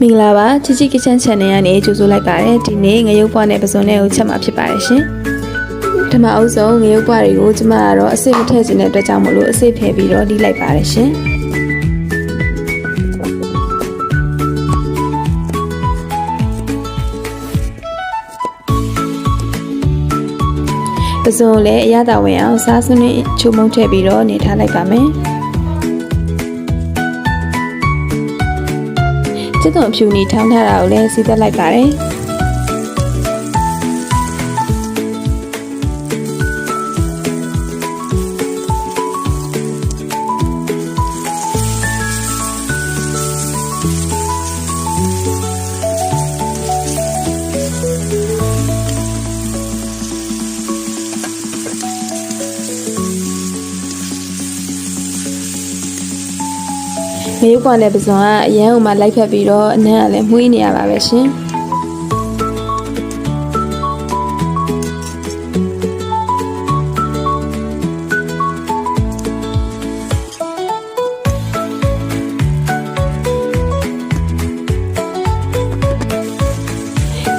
မင်္ဂလာပါချီချီကချန် channel ကနေကြိုဆိုလိုက်ပါတယ်ဒီနေ့ငရုတ်ပွားနဲ့ပစုံနဲ့ကိုချက်မှာဖြစ်ပါတယ်ရှင်ပထမအဦးဆုံးငရုတ်ပွားတွေကိုကျမကတော့အစစ်မထည့်ခြင်းတဲ့အတွက်ကြောင့်မလို့အစစ်ဖယ်ပြီးတော့လှီးလိုက်ပါတယ်ရှင်ပစုံလည်းအရသာဝင်အောင်စားစွန်းနဲ့ချိုးမုံထည့်ပြီးတော့နေထားလိုက်ပါမယ်ကျုပ်တို့အဖြူနေထောင်းထားတာကိုလည်းစီးသက်လိုက်ပါတယ်ငရုတ်ပွားနဲ့ပစုံကအရန်ဥမှာလိုက်ဖက်ပြီးတော့အနံ့ကလည်းမှုေးနေရပါပဲရှင်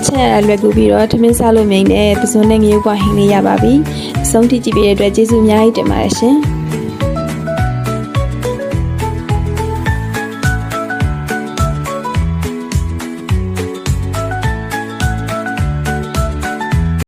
ချက်ရလွယ်ကူပြီးတော့ထမင်းစားလို့မြိန်နဲ့ပစုံနဲ့ငရုတ်ပွားဟင်းလေးရပါပြီအဆုံးထိကြည့်ပေးတဲ့အတွက်ကျေးဇူးအများကြီးတင်ပါတယ်ရှင်